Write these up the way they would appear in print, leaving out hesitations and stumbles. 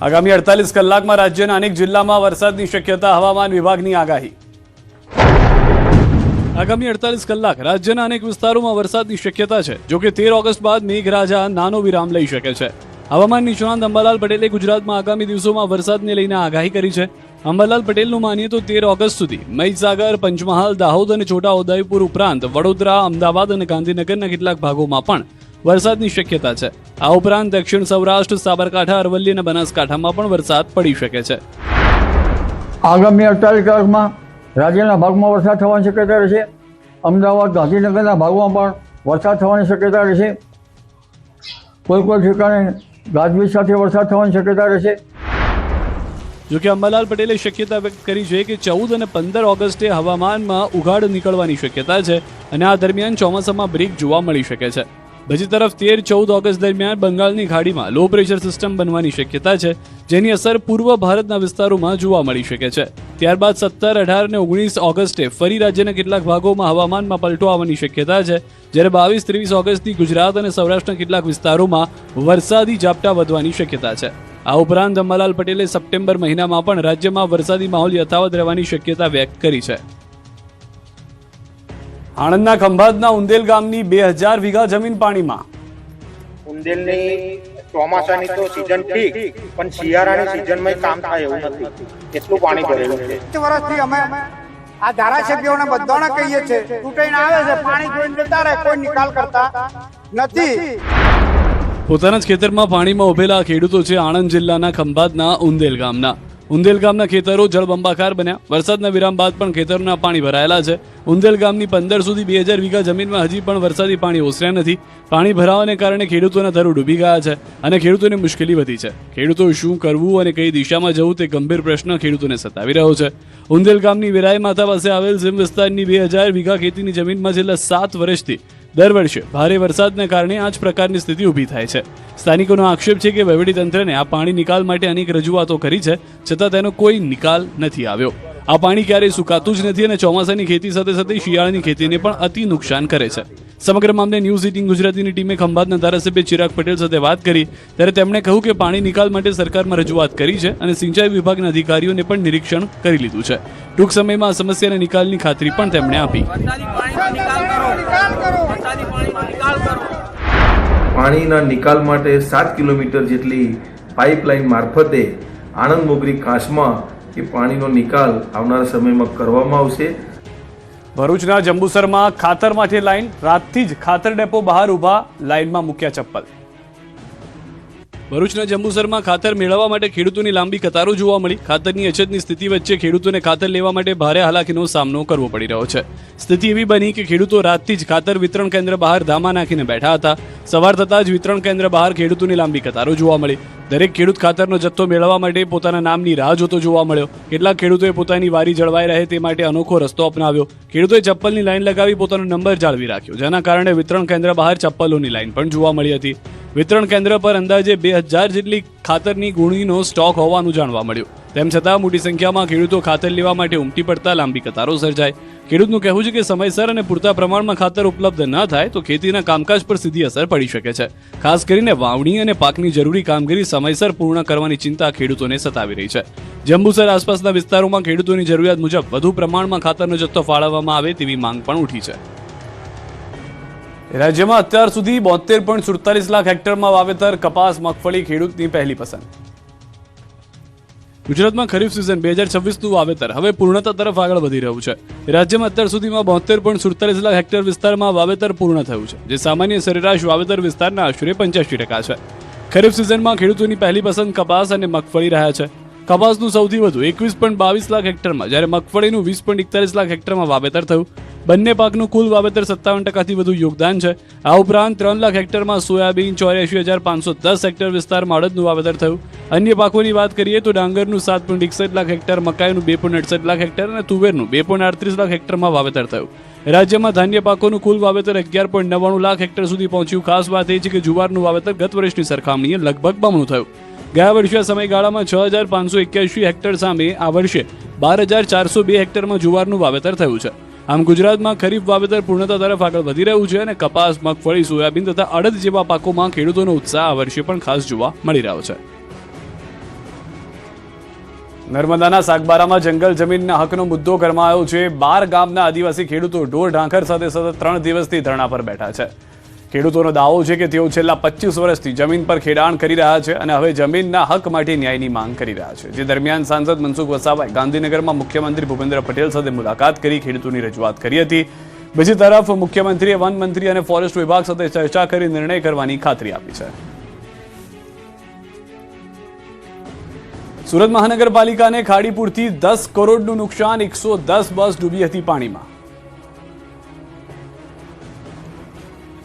આગામી 48 કલાકમાં રાજ્યના અનેક જિલ્લામાં વરસાદની શક્યતા, હવામાન વિભાગની આગાહી। આગામી 48 કલાક રાજ્યના અનેક વિસ્તારોમાં વરસાદની શક્યતા છે। જો કે 13 ઓગસ્ટ બાદ મેઘરાજા નાનો વિરામ લઈ શકે છે। હવામાન નિષ્ણાંત અંબાલાલ પટેલે ગુજરાતમાં આગામી દિવસોમાં વરસાદને લઈને આગાહી કરી છે। અંબાલાલ પટેલનું માનીએ તો 13 ઓગસ્ટ સુધી મહીસાગર, પંચમહાલ, દાહોદ અને છોટાઉદેપુર ઉપરાંત વડોદરા, અમદાવાદ અને ગાંધીનગરના કેટલાક ભાગોમાં પણ વરસાદની શક્યતા છે। આ ઉપરાંત દક્ષિણ સૌરાષ્ટ્ર, સાબરકાંઠા, અરવલ્લી અને બનાસકાંઠામાં પણ વરસાદ પડી શકે છે। આગામી 48 કલાકમાં રાજ્યના ભાગમાં વરસાદ થવાની શક્યતા રહેશે। અમદાવાદ, ગાંધીનગરના ભાગમાં પણ વરસાદ થવાની શક્યતા રહેશે। કોઈ ઠેકાણે ગાજવીજ સાથે વરસાદ થવાની શક્યતા રહેશે। જોકે અંબાલાલ પટેલે શક્યતા વ્યક્ત કરી છે કે 14 અને 15 ઓગસ્ટે હવામાનમાં ઉઘાડ નીકળવાની શક્યતા છે અને આ દરમિયાન ચોમાસામાં બ્રેક જોવા મળી શકે છે। બીજી તરફ 13-14 ઓગસ્ટ દરમિયાન બંગાળની ખાડીમાં લો પ્રેશર સિસ્ટમ બનવાની શક્યતા છે, જેની અસર પૂર્વ ભારતના વિસ્તારોમાં જોવા મળી શકે છે। ત્યારબાદ 17, 18 અને 19 ઓગસ્ટે ફરી રાજ્યના કેટલાક ભાગોમાં હવામાનમાં પલટો આવવાની શક્યતા છે, જ્યારે 22-23 ઓગસ્ટથી ગુજરાત અને સૌરાષ્ટ્રના કેટલાક વિસ્તારોમાં વરસાદી ઝાપટા વધવાની શક્યતા છે। આ ઉપરાંત અંબાલાલ પટેલે સપ્ટેમ્બર મહિનામાં પણ રાજ્યમાં વરસાદી માહોલ યથાવત રહેવાની શક્યતા વ્યક્ત કરી છે। આણંદના ખંભાતના ઉંદેલ ગામની 2000 વીઘા જમીન પાણીમાં। ઉંદેલની ચોમાસાની તો સીઝન ઠીક, પણ શિયાળાની સીઝનમાં કામ થાય એવું નથી, એટલું પાણી ભરેલું છે। વર્ષથી અમે આ ધારાસભ્યોને બધાને કહીએ છીએ, તૂટીને આવે છે, પાણી જોઈને જતા રહે, કોઈ નિકાલ કરતા નથી। પોતાના જ ખેતરમાં પાણીમાં ઉભેલા ખેડૂતો છે આણંદ જિલ્લાના ખંભાતના ઉંદેલ ગામના। ઉંદેલ ગામના ખેતરો જળબંબાકાર બન્યા। વરસાદના વિરામ બાદ પણ ખેતરોના પાણી ભરાયેલા છે। ઉંદેલ ગામની 15 સુધી 2000 વીઘા જમીનમાં હજી પણ વરસાદી પાણી ઓસર્યા નથી। પાણી ભરાવાને કારણે ખેડૂતોના ઘરો ડૂબી ગયા છે અને ખેડૂતોને મુશ્કેલી વધી છે। ખેડૂતો શું કરવું અને કઈ દિશામાં જવું તે ગંભીર પ્રશ્ન ખેડૂતોને સતાવી રહ્યો છે। ઉંદેલ ગામની વિરાય માતા પાસે આવેલ સીમ વિસ્તારની 2000 વીઘા ખેતીની જમીનમાં છેલ્લા 7 વર્ષથી દર વર્ષે ભારે વરસાદના કારણે આ જ પ્રકારની સ્થિતિ ઊભી થાય છે। સ્થાનિકોનો આક્ષેપ છે કે વહીવટીતંત્રને આ પાણી નિકાલ માટે અનેક રજૂઆતો કરી છે, છતાં તેનો કોઈ નિકાલ નથી આવ્યો। આ પાણી ક્યારેય સુકાતું જ નથી અને ચોમાસાની ખેતી સાથે સાથે શિયાળાની ખેતીને પણ અતિ નુકસાન કરે છે। સમગ્ર મામલે ન્યૂઝ 18 ગુજરાતીની ટીમે ખંભાતના ધારાસભ્ય ચિરાગ પટેલ સાથે વાત કરી, ત્યારે તેમણે કહ્યું કે પાણી નિકાલ માટે સરકારમાં રજૂઆત કરી છે અને સિંચાઈ વિભાગના અધિકારીઓને પણ નિરીક્ષણ કરી લીધું છે। ટૂંક સમયમાં આ સમસ્યાના નિકાલની ખાતરી પણ તેમણે આપી। પાણીના નિકાલ માટે 7 કિલોમીટર જેટલી પાઇપલાઇન મારફતે આણંદ મોગરી કાંસમાં એ પાણીનો નિકાલ આવનારા સમયમાં કરવામાં આવશે। ભરૂચના જંબુસરમાં ખાતર માટે લાઈન, રાતથી જ ખાતર ડેપો બહાર ઊભા, લાઈનમાં મૂક્યા ચપ્પલ। ભરૂચના જંબુસરમાં ખાતર મેળવવા માટે ખેડૂતોની લાંબી કતારો જોવા મળી। ખાતરની અછતની સ્થિતિ વચ્ચે ખેડૂતોને ખાતર લેવા માટે ભારે હાલાકીનો સામનો કરવો પડી રહ્યો છે। સ્થિતિ એવી બની કે ખેડૂતો રાતથી જ ખાતર વિતરણ કેન્દ્ર બહાર ધામા નાખીને બેઠા હતા। સવાર થતાં જ વિતરણ કેન્દ્ર બહાર ખેડૂતોની લાંબી કતારો જોવા મળી। દરેક ખેડૂત ખાતરનો જથ્થો મેળવવા માટે પોતાના નામની રાહ જોતો જોવા મળ્યો। કેટલાક ખેડૂતોએ પોતાની વારી જળવાઈ રહે તે માટે અનોખો રસ્તો અપનાવ્યો। ખેડૂતોએ ચપ્પલની લાઈન લગાવી પોતાનો નંબર જાળવી રાખ્યો, જેના કારણે વિતરણ કેન્દ્ર બહાર ચપ્પલોની લાઈન પણ જોવા મળી હતી। વિતરણ કેન્દ્ર પર અંદાજે 2000 જેટલી ખાતરની ગુણીનો સ્ટોક હોવાનું જાણવા મળ્યું। તેમ છતાં મોટી સંખ્યામાં ખેડૂતો ખાતર લેવા માટે ઉમટી પડતા લાંબી કતારો સર્જાય। ખેડૂતનું કહેવું છે કે સમયસર અને પૂરતા પ્રમાણમાં ખાતર ઉપલબ્ધ ન થાય તો ખેતીના કામકાજ પર સીધી અસર પડી શકે છે। ખાસ કરીને વાવણી અને પાકની જરૂરી કામગીરી સમયસર પૂર્ણ કરવાની ચિંતા ખેડૂતોને સતાવી રહી છે। જંબુસર આસપાસના વિસ્તારોમાં ખેડૂતોની જરૂરિયાત મુજબ વધુ પ્રમાણમાં ખાતરનો જથ્થો ફાળવવામાં આવે તેવી માંગ પણ ઉઠી છે। રાજ્યમાં અત્યાર સુધી 72.47 લાખ હેક્ટરમાં વાવેતર, કપાસ, મગફળી ખેડૂતની પહેલી પસંદ। ગુજરાતમાં ખરીફ સિઝન 2026નું વાવેતર હવે પૂર્ણતા તરફ આગળ વધી રહ્યું છે। રાજ્યમાં અત્યાર સુધીમાં 72.47 લાખ હેક્ટર વિસ્તારમાં વાવેતર પૂર્ણ થયું છે, જે સામાન્ય સરેરાશ વાવેતર વિસ્તારના આશરે 85% છે। ખરીફ સિઝનમાં ખેડૂતોની પહેલી પસંદ કપાસ અને મગફળી રહ્યા છે। કપાસનું સૌથી વધુ 21.22 લાખ હેક્ટરમાં, જ્યારે મગફળીનું 20.41 લાખ હેક્ટરમાં વાવેતર થયું। બંને પાકનું કુલ વાવેતર 57%થી વધુ યોગદાન છે। આ ઉપરાંત 3 લાખ હેક્ટરમાં સોયાબીન, 84,510 હેક્ટર વિસ્તારમાં અડદનું વાવેતર થયું। અન્ય પાકોની વાત કરીએ તો ડાંગરનું 7.61 લાખ હેક્ટર, મકાઈનું 2.68 લાખ હેક્ટર અને તુવેરનું 2.38 લાખ હેક્ટરમાં વાવેતર થયું। રાજ્યમાં ધાન્ય પાકોનું કુલ વાવેતર 11.99 લાખ હેક્ટર સુધી પહોંચ્યું। ખાસ વાત એ છે કે જુવારનું વાવેતર ગત વર્ષની સરખામણીએ લગભગ બમણું થયું। ગયા વર્ષે સમયગાળામાં 6581 હેક્ટર સામે આ વર્ષે 12402 હેક્ટરમાં જુવારનું વાવેતર થયું છે। આમ ગુજરાતમાં ખરીફ વાવેતર પૂર્ણતા તરફ આગળ વધી રહ્યું છે અને કપાસ, મગફળી, સોયાબીન તથા અડદ જેવા પાકોમાં ખેડૂતોનો ઉત્સાહ આ વર્ષે પણ ખાસ જોવા મળી રહ્યો છે। નર્મદાના સાગબારામાં જંગલ જમીનના હકનો મુદ્દો ગરમાયો છે. 12 ગામના આદિવાસી ખેડૂતો ઢોર ઢાંખર સાથે સતત 3 દિવસથી ધરણા પર બેઠા છે. ખેડૂતોનો દાવો છે કે તેઓ છેલ્લા 25 વર્ષથી જમીન પર ખેડાણ કરી રહ્યા છે અને હવે જમીનના હક માટે ન્યાયની માંગ કરી રહ્યા છે. જે દરમિયાન સાંસદ મનસુખ વસાવાએ ગાંધીનગરમાં મુખ્યમંત્રી ભૂપેન્દ્ર પટેલ સાથે મુલાકાત કરી ખેડૂતોની રજૂઆત કરી હતી. બીજી તરફ મુખ્યમંત્રીએ વન મંત્રી અને ફોરેસ્ટ વિભાગ સાથે ચર્ચા કરી નિર્ણય કરવાની ખાતરી આપી છે. સુરત મહાનગરપાલિકાને ખાડીપુરથી 10 કરોડનું નુકસાન, 110 બસ ડૂબી હતી પાણીમાં.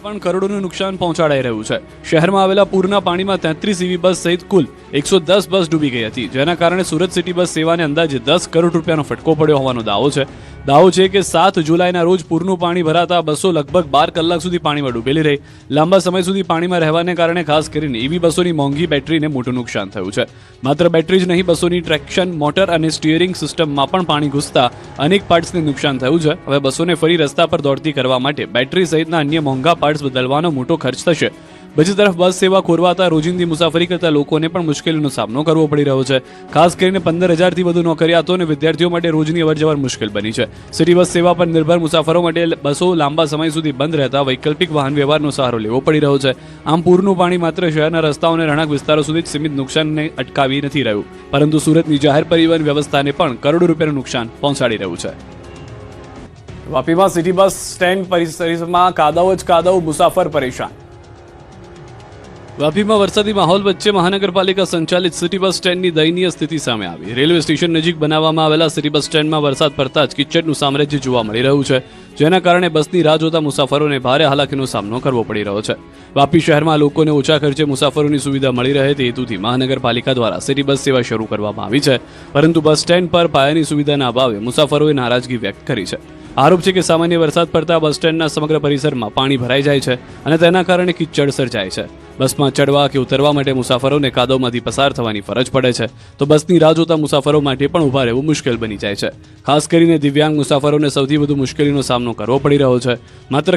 પણ કરોડોનું નુકસાન પહોંચાડાઈ રહ્યું છે. શહેરમાં આવેલા પૂરના પાણીમાં 33 ઈવી બસ સહિત કુલ 110 બસ ડૂબી ગઈ હતી, જેના કારણે સુરત સિટી બસ સેવાને અંદાજે 10 કરોડ રૂપિયાનો ફટકો પડ્યો હોવાનો દાવો છે. દાવો છે કે 7 જુલાઈના રોજ પૂરનું પાણી ભરાતા બસો લગભગ 12 કલાક સુધી પાણીમાં ડૂબેલી રહી. લાંબા સમય સુધી પાણીમાં રહેવાને કારણે ખાસ કરીને ઈવી બસોની મોંઘી બેટરીને મોટું નુકસાન થયું છે. માત્ર બેટરી જ નહીં, બસોની ટ્રેક્શન, મોટર અને સ્ટીયરિંગ સિસ્ટમમાં પણ પાણી ઘૂસતા અનેક પાર્ટ્સને નુકસાન થયું છે. હવે બસોને ફરી રસ્તા પર દોડતી કરવા માટે બેટરી સહિતના અન્ય મોંઘા પાર્ટ્સ બદલવાનો મોટો ખર્ચ થશે. બીજી તરફ બસ સેવા ખોરવાતા રોજિંદી મુસાફરી કરતા લોકોને પણ મુશ્કેલીનો સામનો કરવો પડી રહ્યો છે. ખાસ કરીને 15,000થી વધુ નોકરિયાતો અને વિદ્યાર્થીઓ માટે રોજની અવરજવર મુશ્કેલ બની છે. સિટી બસ સેવા પર નિર્ભર મુસાફરો માટે બસો લાંબા સમય સુધી બંધ રહેતા વૈકલ્પિક વાહન વ્યવહારનો સહારો લેવો પડી રહ્યો છે. આમ પૂરનું પાણી માત્ર શહેરના રસ્તાઓ અને રહેણાંક વિસ્તારો સુધી જ સીમિત નુકસાનને અટકાવી નથી રહ્યું, પરંતુ સુરતની જાહેર પરિવહન વ્યવસ્થાને પણ કરોડો રૂપિયાનું નુકસાન પહોંચાડી રહ્યું છે. વાપીમાં સિટી બસ સ્ટેન્ડ પરિસરમાં કાદવ જ કાદવ, મુસાફર પરેશાન. વાપીમાં વરસાદી માહોલ વચ્ચે મહાનગરપાલિકા સંચાલિત સિટી બસ સ્ટેન્ડની દયનીય સ્થિતિ સામે આવી. રેલવે સ્ટેશન નજીક બનાવવામાં આવેલા સિટી બસ સ્ટેન્ડમાં વરસાદ પડતા જ કિચડનું સામ્રાજ્ય જોવા મળી રહ્યું છે, જેના કારણે બસની રાહ જોતા મુસાફરોને ભારે હાલાકીનો સામનો કરવો પડી રહ્યો છે. વાપી શહેરમાં લોકોને ઓછા ખર્ચે મુસાફરોની સુવિધા મળી રહે તે હેતુથી મહાનગરપાલિકા દ્વારા સિટી બસ સેવા શરૂ કરવામાં આવી છે, પરંતુ બસ સ્ટેન્ડ પર પાયાની સુવિધાના અભાવે મુસાફરોએ નારાજગી વ્યક્ત કરી છે. આરોપ છે કે સામાન્ય વરસાદ પડતા બસ સ્ટેન્ડના સમગ્ર પરિસરમાં પાણી ભરાઈ જાય છે અને તેના કારણે કિચડ સર્જાય છે. બસમાં ચડવા કે ઉતરવા માટે મુસાફરોને કાદવમાંથી પસાર થવાની ફરજ પડે છે, તો બસની રાહ જોતા મુસાફરો માટે પણ ઊભા રહેવું મુશ્કેલ બની જાય છે. ખાસ કરીને દિવ્યાંગ મુસાફરોને સૌથી વધુ મુશ્કેલીનો સામનો કરવો પડી રહ્યો છે. માત્ર